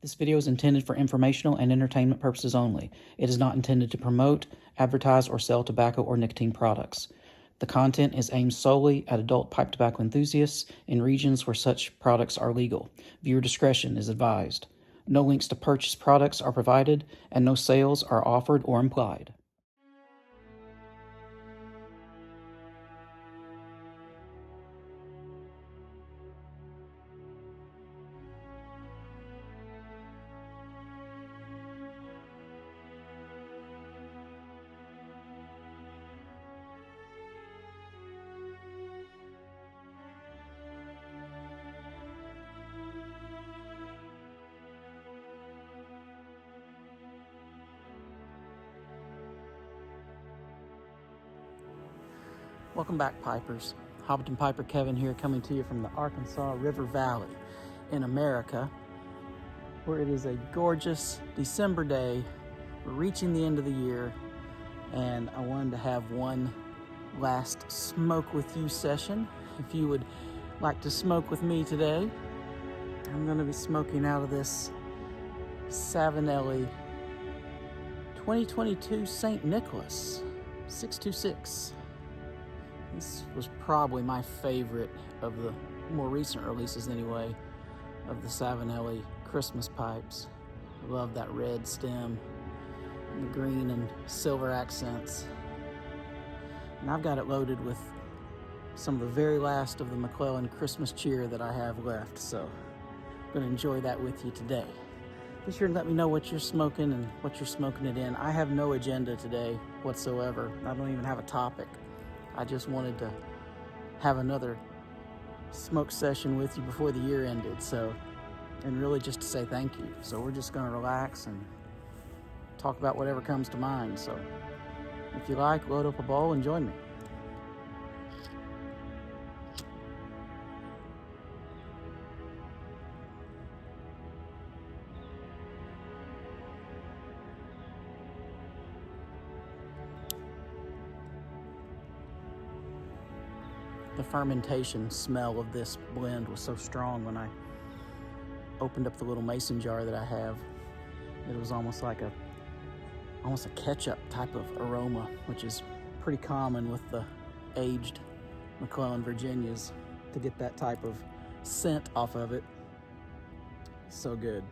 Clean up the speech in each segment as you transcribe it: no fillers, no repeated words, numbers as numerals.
This video is intended for informational and entertainment purposes only. It is not intended to promote, advertise, or sell tobacco or nicotine products. The content is aimed solely at adult pipe tobacco enthusiasts in regions where such products are legal. Viewer discretion is advised. No links to purchase products are provided, and no sales are offered or implied. Welcome back, Pipers. Hobbiton Kevin here, coming to you from the Arkansas River Valley in America, where it is a gorgeous December day. We're reaching the end of the year, and I wanted to have one last smoke with you session. If you would like to smoke with me today, I'm going to be smoking out of this Savinelli 2022 St. Nicholas 626. This was probably my favorite of the more recent releases anyway, of the Savinelli Christmas pipes. I love that red stem, and the green and silver accents. And I've got it loaded with some of the very last of the McClellan Christmas cheer that I have left, so I'm going to enjoy that with you today. Be sure to let me know what you're smoking and what you're smoking it in. I have no agenda today whatsoever. I don't even have a topic. I just wanted to have another smoke session with you before the year ended, and really just to say thank you. So we're just gonna relax and talk about whatever comes to mind. So if you like, load up a bowl and join me. The fermentation smell of this blend was so strong when I opened up the little mason jar that I have. It was almost like a ketchup type of aroma, which is pretty common with the aged McClellan Virginias, to get that type of scent off of it. So good.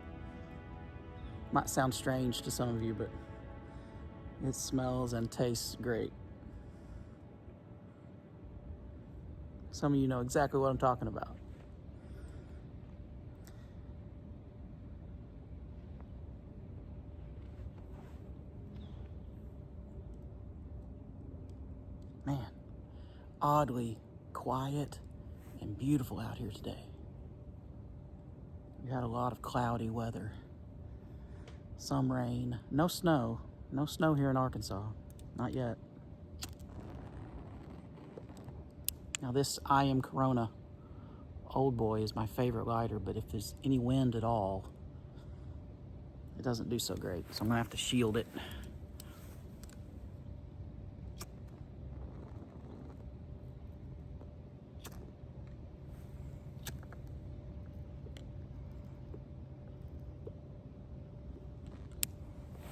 Might sound strange to some of you, but it smells and tastes great. Some of you know exactly what I'm talking about. Man, oddly quiet and beautiful out here today. We had a lot of cloudy weather, some rain, no snow here in Arkansas, not yet. Now this I Am Corona Old Boy is my favorite lighter, but if there's any wind at all, it doesn't do so great. So I'm gonna have to shield it.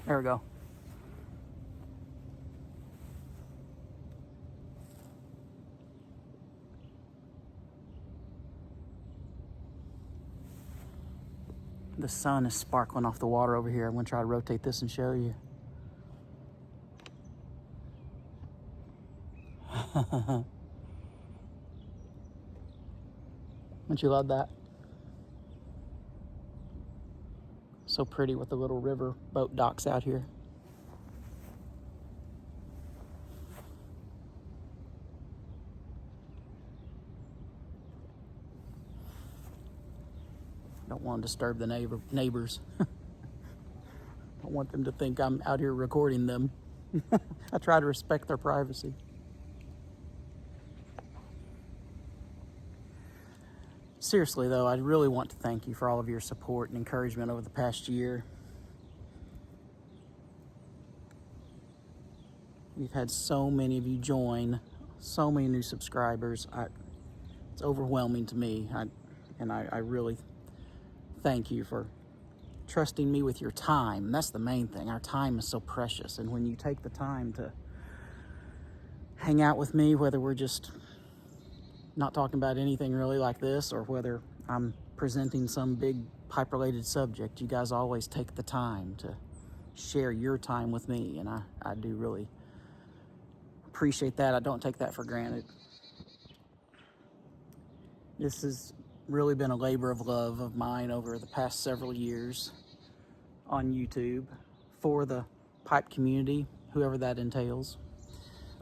There we go. The sun is sparkling off the water over here. I'm gonna try to rotate this and show you. Don't you love that? So pretty with the little river boat docks out here. Don't want to disturb the neighbors. Don't want them to think I'm out here recording them. I try to respect their privacy. Seriously though, I really want to thank you for all of your support and encouragement over the past year. We've had so many of you join, so many new subscribers. It's overwhelming to me, and I really thank you for trusting me with your time. That's the main thing. Our time is so precious. And when you take the time to hang out with me, whether we're just not talking about anything really like this, or whether I'm presenting some big pipe-related subject, you guys always take the time to share your time with me, and I do really appreciate that. I don't take that for granted. This has really been a labor of love of mine over the past several years on YouTube for the pipe community, whoever that entails.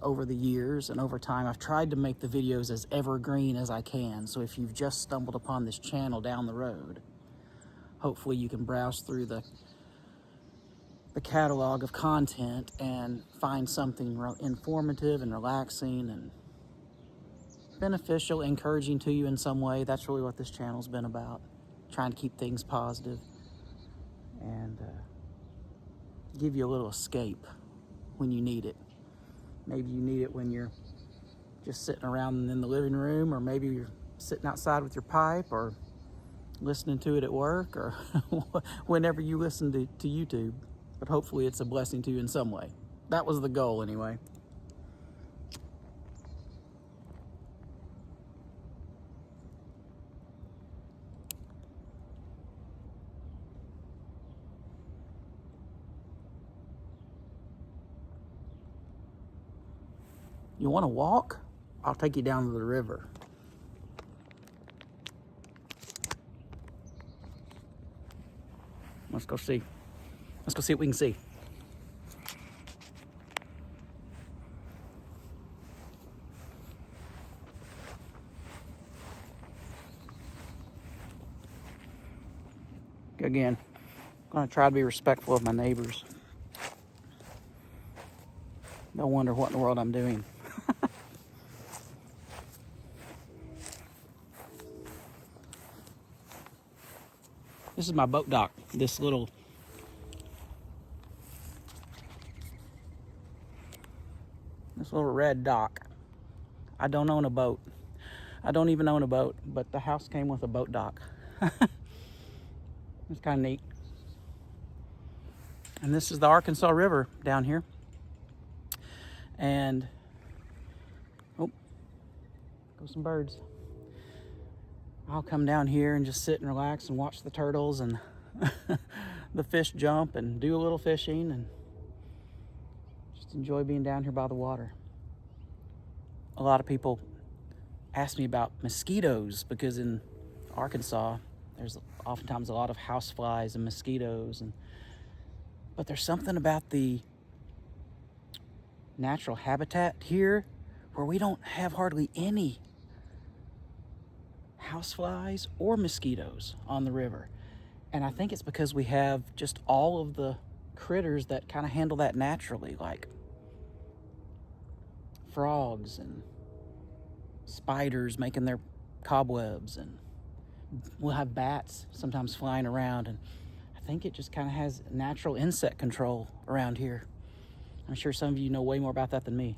Over the years and over time, I've tried to make the videos as evergreen as I can. So if you've just stumbled upon this channel down the road, hopefully you can browse through the catalog of content and find something informative and relaxing and beneficial, encouraging to you in some way. That's really what this channel's been about, trying to keep things positive and give you a little escape when you need it. Maybe you need it when you're just sitting around in the living room, or maybe you're sitting outside with your pipe, or listening to it at work, or whenever you listen to YouTube. But hopefully it's a blessing to you in some way. That was the goal anyway. You want to walk? I'll take you down to the river. Let's go see. Let's go see what we can see. Again, I'm going to try to be respectful of my neighbors. Don't wonder what in the world I'm doing. This is my boat dock. This little red dock. I don't own a boat. I don't even own a boat, but the house came with a boat dock. It's kind of neat. And this is the Arkansas River down here. And oh, go some birds. I'll come down here and just sit and relax and watch the turtles and the fish jump and do a little fishing and just enjoy being down here by the water. A lot of people ask me about mosquitoes because in Arkansas there's oftentimes a lot of houseflies and mosquitoes, but there's something about the natural habitat here where we don't have hardly any houseflies or mosquitoes on the river. And I think it's because we have just all of the critters that kind of handle that naturally, like frogs and spiders making their cobwebs, and we'll have bats sometimes flying around, and I think it just kind of has natural insect control around here. I'm sure some of you know way more about that than me.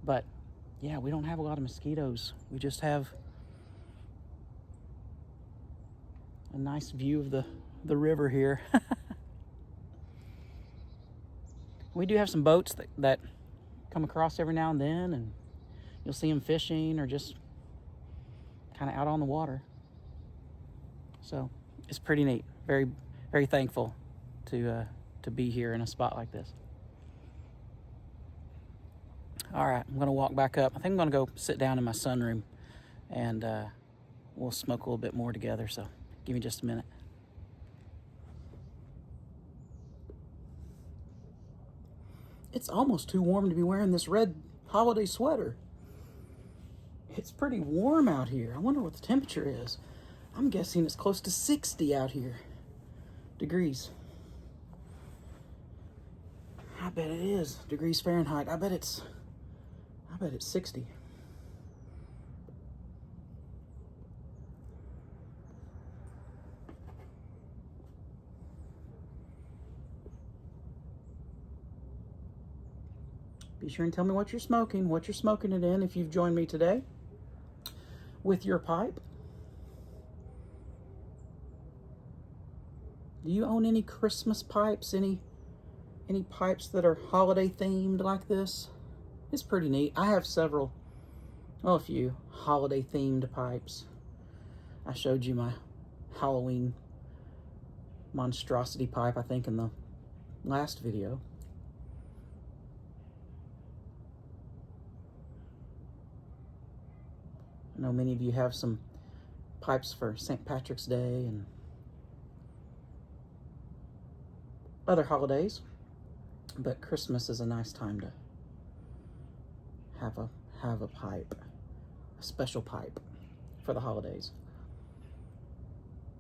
But yeah, we don't have a lot of mosquitoes. We just have a nice view of the river here. We do have some boats that come across every now and then, and you'll see them fishing or just kind of out on the water. So it's pretty neat. Very, very thankful to be here in a spot like this. All right, I'm gonna walk back up. I think I'm gonna go sit down in my sunroom and we'll smoke a little bit more together. So give me just a minute. It's almost too warm to be wearing this red holiday sweater. It's pretty warm out here. I wonder what the temperature is. I'm guessing it's close to 60 out here degrees. I bet it is degrees Fahrenheit. I bet it's 60. Be sure and tell me what you're smoking it in if you've joined me today with your pipe. Do you own any Christmas pipes? Any pipes that are holiday themed like this? It's pretty neat. I have several, well, a few holiday themed pipes. I showed you my Halloween monstrosity pipe, I think, in the last video. I know many of you have some pipes for St. Patrick's Day and other holidays, but Christmas is a nice time to have a pipe, a special pipe for the holidays.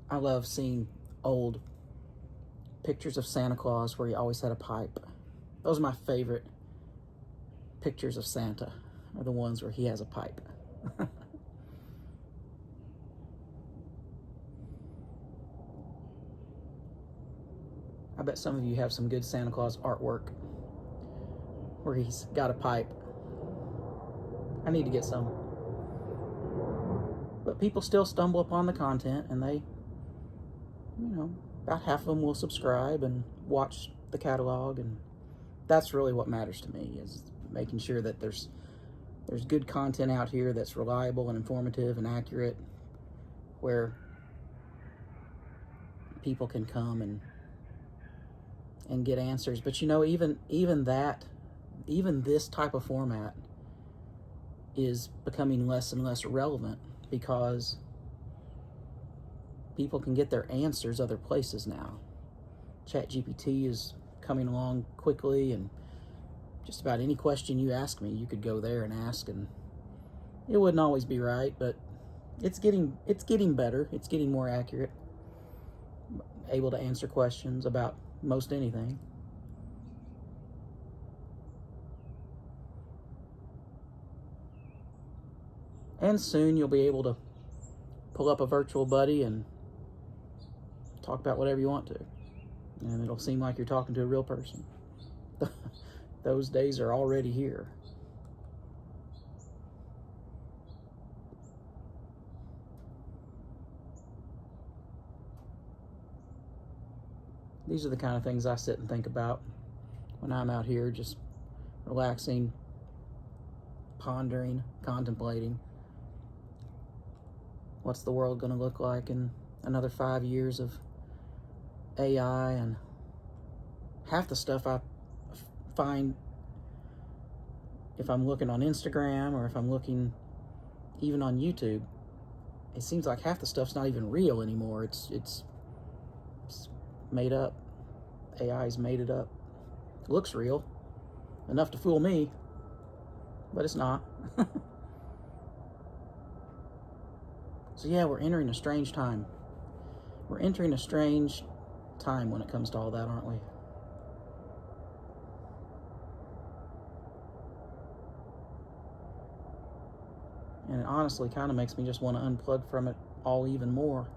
I love seeing old pictures of Santa Claus where he always had a pipe. Those are my favorite pictures of Santa, are the ones where he has a pipe. I bet some of you have some good Santa Claus artwork where he's got a pipe. I need to get some. But people still stumble upon the content, and they, about half of them will subscribe and watch the catalog, and that's really what matters to me, is making sure that there's good content out here that's reliable and informative and accurate, where people can come and get answers. But even this type of format is becoming less and less relevant, because people can get their answers other places now. ChatGPT is coming along quickly, and just about any question you ask me, you could go there and ask, and it wouldn't always be right, but it's getting better. It's getting more accurate, able to answer questions about most anything. And soon you'll be able to pull up a virtual buddy and talk about whatever you want to, and it'll seem like you're talking to a real person. Those days are already here. These are the kind of things I sit and think about when I'm out here just relaxing, pondering, contemplating. What's the world going to look like in another 5 years of AI? And half the stuff I find, if I'm looking on Instagram or if I'm looking even on YouTube, it seems like half the stuff's not even real anymore. It's made up. AI's made it up. It looks real, enough to fool me, but it's not. So yeah, we're entering a strange time. We're entering a strange time when it comes to all that, aren't we? And it honestly kind of makes me just want to unplug from it all even more.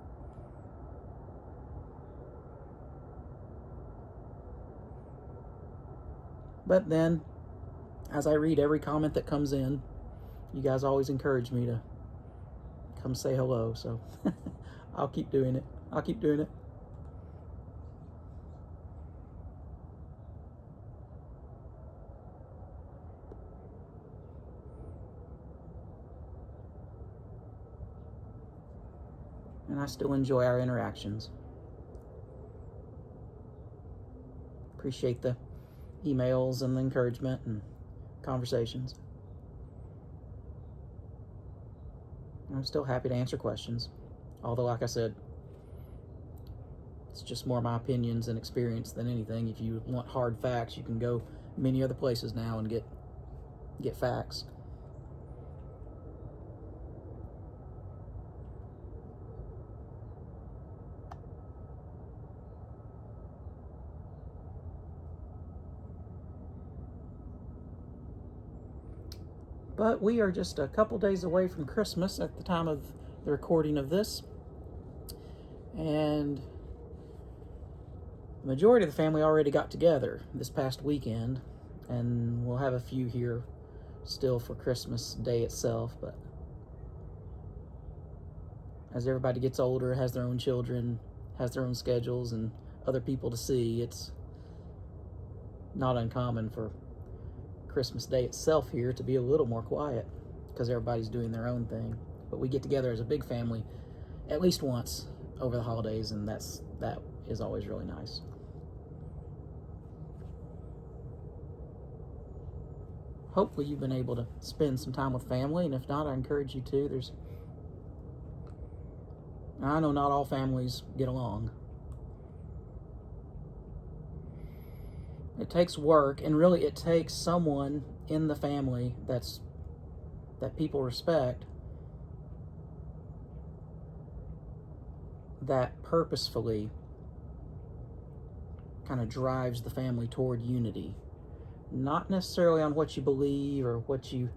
But then, as I read every comment that comes in, you guys always encourage me to come say hello, so I'll keep doing it. I'll keep doing it. And I still enjoy our interactions. Appreciate the emails and the encouragement and conversations. I'm still happy to answer questions, although, like I said, it's just more my opinions and experience than anything. If you want hard facts, you can go many other places now and get facts. But we are just a couple days away from Christmas at the time of the recording of this. And the majority of the family already got together this past weekend. And we'll have a few here still for Christmas Day itself. But as everybody gets older, has their own children, has their own schedules and other people to see. It's not uncommon for Christmas Day itself here to be a little more quiet because everybody's doing their own thing. But we get together as a big family at least once over the holidays, and that is always really nice. Hopefully you've been able to spend some time with family, and if not, I encourage you to. I know not all families get along. It takes work, and really it takes someone in the family that people respect, that purposefully kind of drives the family toward unity. Not necessarily on what you believe or what you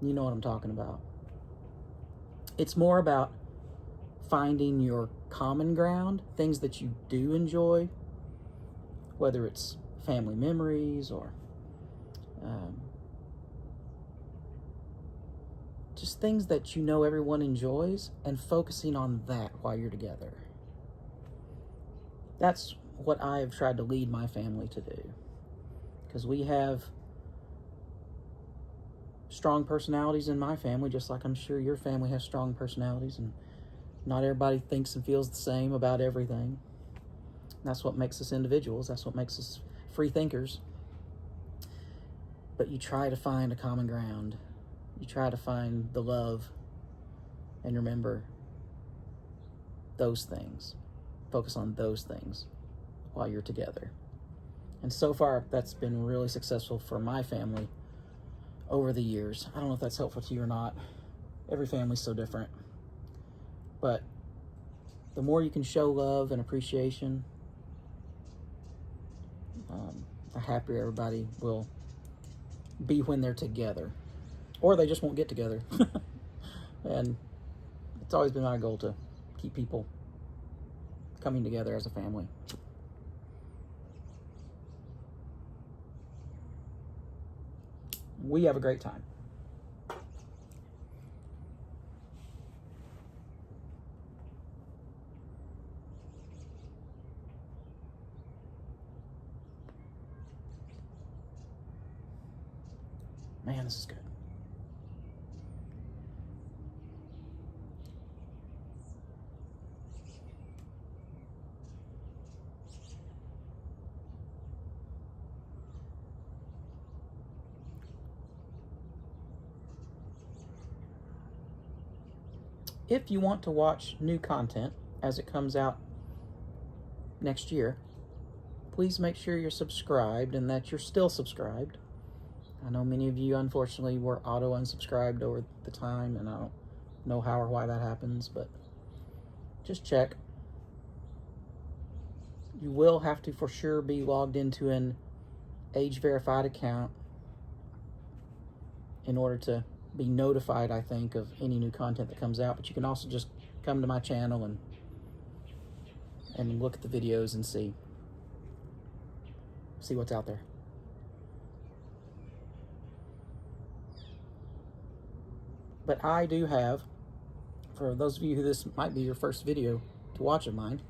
know what I'm talking about. It's more about finding your common ground, things that you do enjoy, whether it's family memories or just things that you know everyone enjoys, and focusing on that while you're together. That's what I have tried to lead my family to do, because we have strong personalities in my family, just like I'm sure your family has strong personalities, and not everybody thinks and feels the same about everything. That's what makes us individuals. That's what makes us free thinkers. But you try to find a common ground. You try to find the love, and remember those things. Focus on those things while you're together. And so far, that's been really successful for my family over the years. I don't know if that's helpful to you or not. Every family's so different. But the more you can show love and appreciation, the happier everybody will be when they're together. Or they just won't get together. And it's always been my goal to keep people coming together as a family. We have a great time. Man, this is good. If you want to watch new content as it comes out next year, please make sure you're subscribed and that you're still subscribed. I know many of you, unfortunately, were auto-unsubscribed over the time, and I don't know how or why that happens, but just check. You will have to, for sure, be logged into an age-verified account in order to be notified, I think, of any new content that comes out. But you can also just come to my channel and look at the videos and see what's out there. But I do have, for those of you who this might be your first video to watch of mine,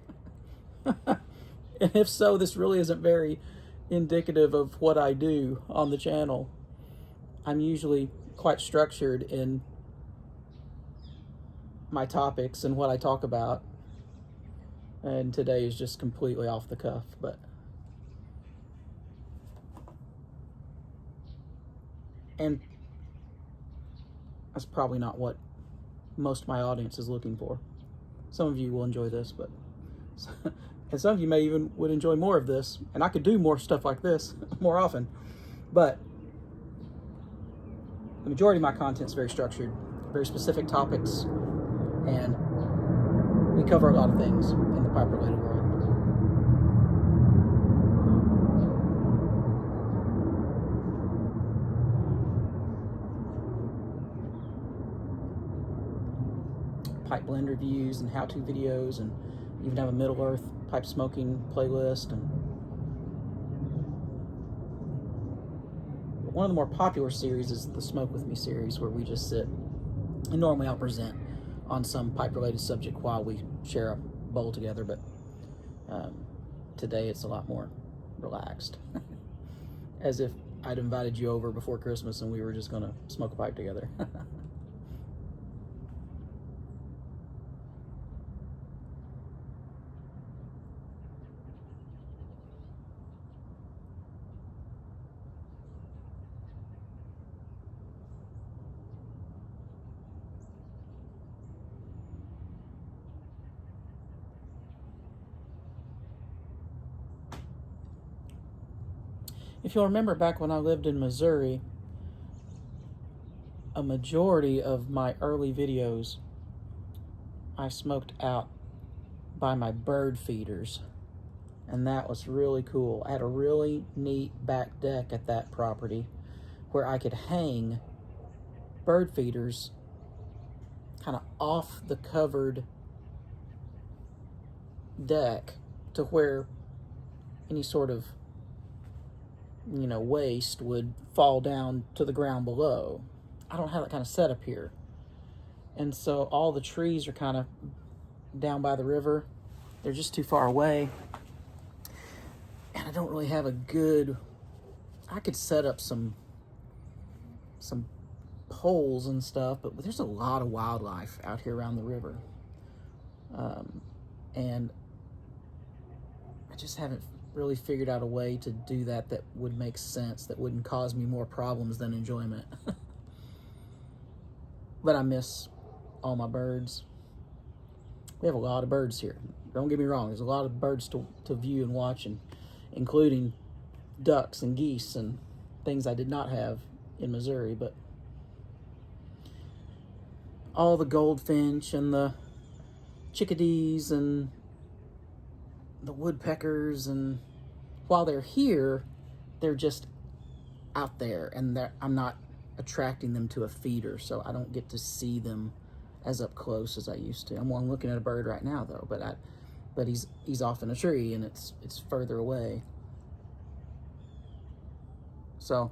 and if so, this really isn't very indicative of what I do on the channel. I'm usually quite structured in my topics and what I talk about, and today is just completely off the cuff, but and that's probably not what most of my audience is looking for. Some of you will enjoy this, but and some of you may even would enjoy more of this, and I could do more stuff like this more often, but the majority of my content is very structured, very specific topics, and we cover a lot of things in the pipe-related world. Pipe blend reviews and how-to videos, and even have a Middle Earth pipe smoking playlist. And one of the more popular series is the Smoke With Me series, where we just sit, and normally I'll present on some pipe-related subject while we share bowl together, but today it's a lot more relaxed. As if I'd invited you over before Christmas and we were just going to smoke a pipe together. If you'll remember back when I lived in Missouri, a majority of my early videos I smoked out by my bird feeders, and that was really cool. I had a really neat back deck at that property where I could hang bird feeders kind of off the covered deck to where any sort of waste would fall down to the ground below. I don't have that kind of setup here. And so all the trees are kind of down by the river. They're just too far away. And I don't really have a good... I could set up some poles and stuff, but there's a lot of wildlife out here around the river. And I just haven't really figured out a way to do that would make sense, that wouldn't cause me more problems than enjoyment. But I miss all my birds. We have a lot of birds here. Don't get me wrong, there's a lot of birds to view and watch, and including ducks and geese and things I did not have in Missouri, but all the goldfinch and the chickadees and the woodpeckers, and while they're here, they're just out there, and I'm not attracting them to a feeder, so I don't get to see them as up close as I used to. I'm looking at a bird right now though, but he's off in a tree and it's further away. So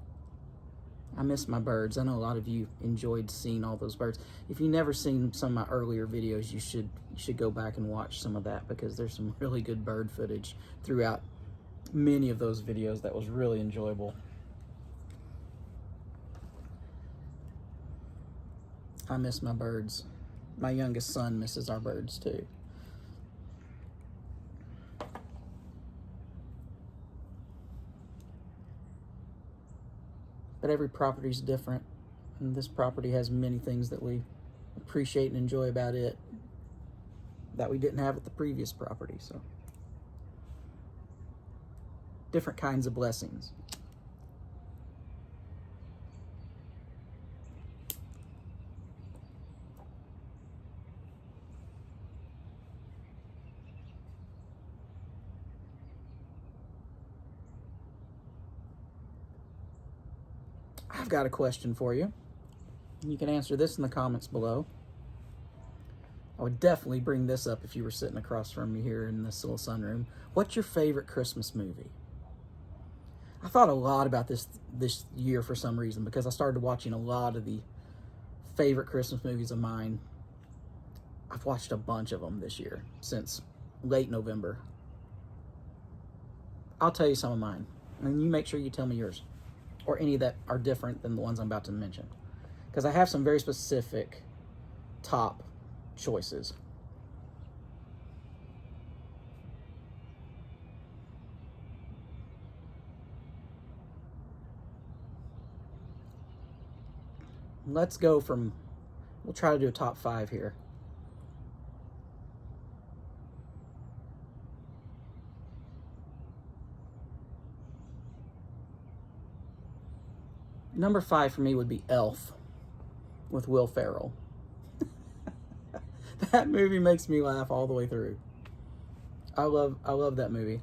I miss my birds. I know a lot of you enjoyed seeing all those birds. If you've never seen some of my earlier videos, you should go back and watch some of that, because there's some really good bird footage throughout many of those videos that was really enjoyable. I miss my birds. My youngest son misses our birds too. But every property is different, and this property has many things that we appreciate and enjoy about it that we didn't have at the previous property. So different kinds of blessings. I've got a question for you. You can answer this in the comments below. I would definitely bring this up if you were sitting across from me here in this little sunroom. What's your favorite Christmas movie? I thought a lot about this year for some reason, because I started watching a lot of the favorite Christmas movies of mine. I've watched a bunch of them this year, since late November. I'll tell you some of mine, and you make sure you tell me yours, or any that are different than the ones I'm about to mention, because I have some very specific top choices. Let's go from, we'll try to do a top 5 here. Number 5 for me would be Elf with Will Ferrell. That movie makes me laugh all the way through. I love that movie.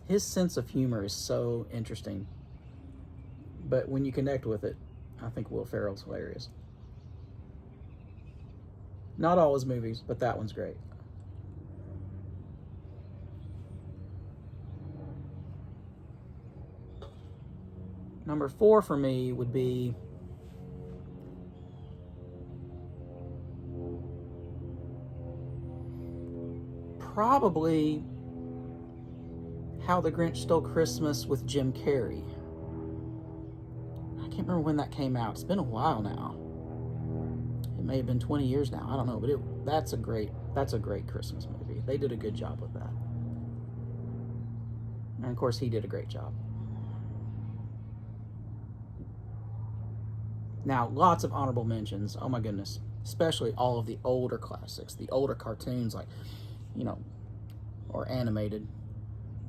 His sense of humor is so interesting, but when you connect with it, I think Will Ferrell's hilarious. Not all his movies, but that one's great. Number 4 for me would be probably How the Grinch Stole Christmas with Jim Carrey. I can't remember when that came out. It's been a while now. It may have been 20 years now. I don't know, but that's a great Christmas movie. They did a good job with that. And of course, he did a great job. Now, lots of honorable mentions. Oh my goodness. Especially all of the older classics, the older cartoons, like, or animated,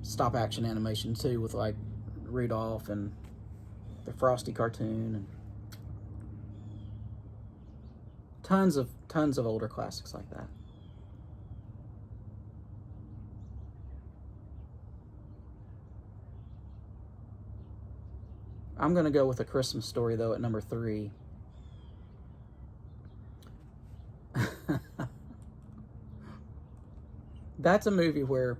stop action animation too, with like Rudolph and the Frosty cartoon, and tons of older classics like that. I'm gonna go with A Christmas Story though at number 3. That's a movie where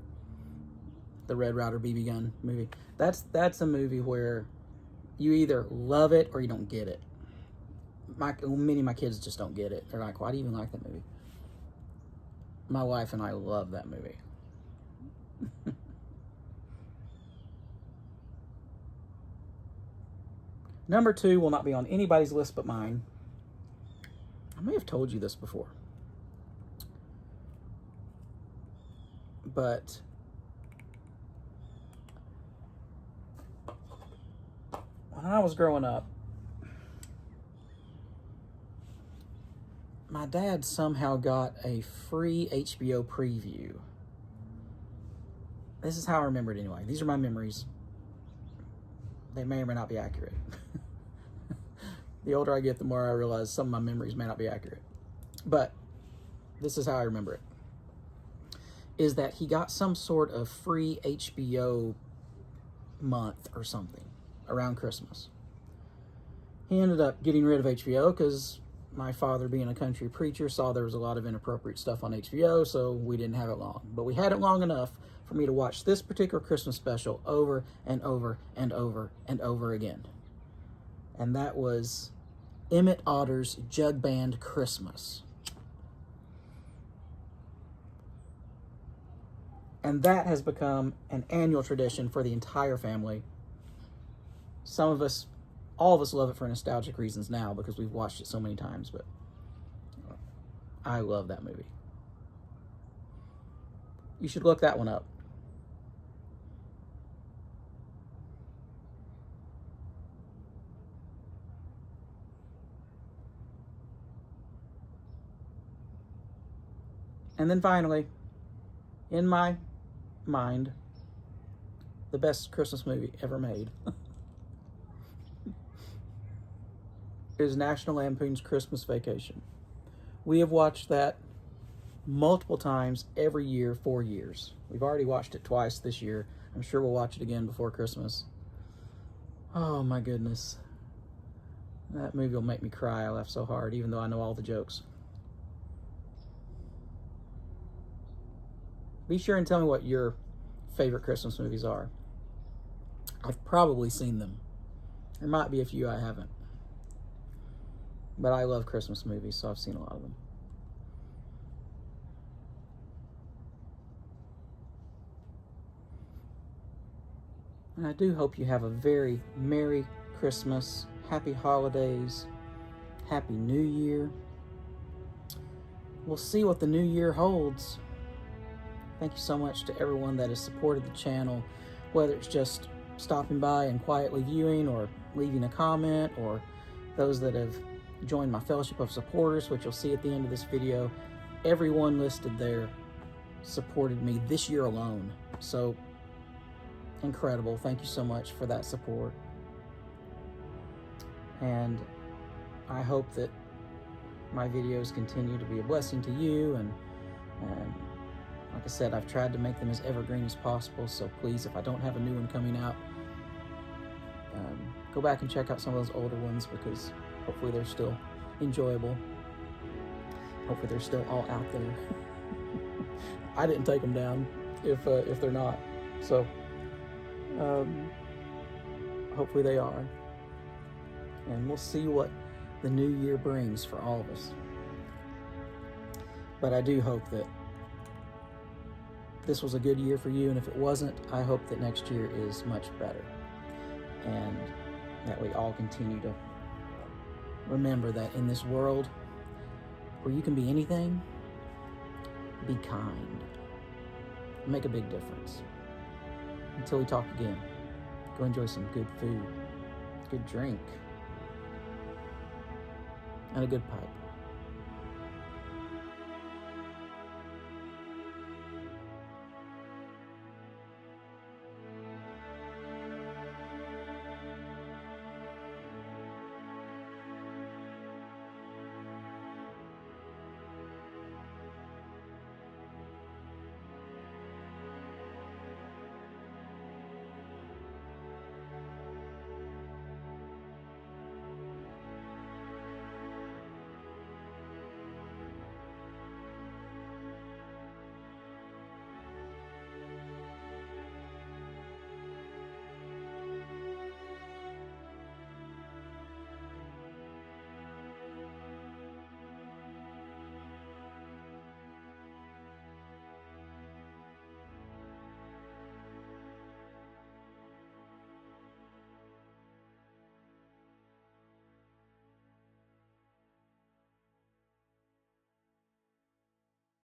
the Red Ryder BB gun movie. That's a movie where you either love it or you don't get it. Many of my kids just don't get it. They're like, "Why do you even like that movie?" My wife and I love that movie. Number 2 will not be on anybody's list but mine. I may have told you this before, but when I was growing up, my dad somehow got a free HBO preview. This is how I remember it anyway. These are my memories. They may or may not be accurate. The older I get, the more I realize some of my memories may not be accurate. But this is how I remember it. Is that he got some sort of free HBO month or something around Christmas. He ended up getting rid of HBO because my father, being a country preacher, saw there was a lot of inappropriate stuff on HBO, so we didn't have it long. But we had it long enough for me to watch this particular Christmas special over and over and over and over again. And that was Emmett Otter's Jug Band Christmas. And that has become an annual tradition for the entire family. Some of us, all of us love it for nostalgic reasons now because we've watched it so many times, but I love that movie. You should look that one up. And then finally, in my mind, the best Christmas movie ever made is National Lampoon's Christmas Vacation. We have watched that multiple times every year, 4 years. We've already watched it twice this year. I'm sure we'll watch it again before Christmas. Oh my goodness. That movie will make me cry. I laugh so hard, even though I know all the jokes. Be sure and tell me what your favorite Christmas movies are. I've probably seen them. There might be a few I haven't. But I love Christmas movies, so I've seen a lot of them. And I do hope you have a very Merry Christmas, Happy Holidays, Happy New Year. We'll see what the new year holds. Thank you so much to everyone that has supported the channel, whether it's just stopping by and quietly viewing or leaving a comment, or those that have joined my Fellowship of Supporters, which you'll see at the end of this video. Everyone listed there supported me this year alone. So incredible. Thank you so much for that support. And I hope that my videos continue to be a blessing to you, and like I said, I've tried to make them as evergreen as possible, so please, if I don't have a new one coming out, go back and check out some of those older ones, because hopefully they're still enjoyable. Hopefully they're still all out there. I didn't take them down if they're not, so hopefully they are. And we'll see what the new year brings for all of us. But I do hope that this was a good year for you, and if it wasn't, I hope that next year is much better, and that we all continue to remember that in this world where you can be anything, be kind. Make a big difference. Until we talk again, go enjoy some good food, good drink, and a good pipe.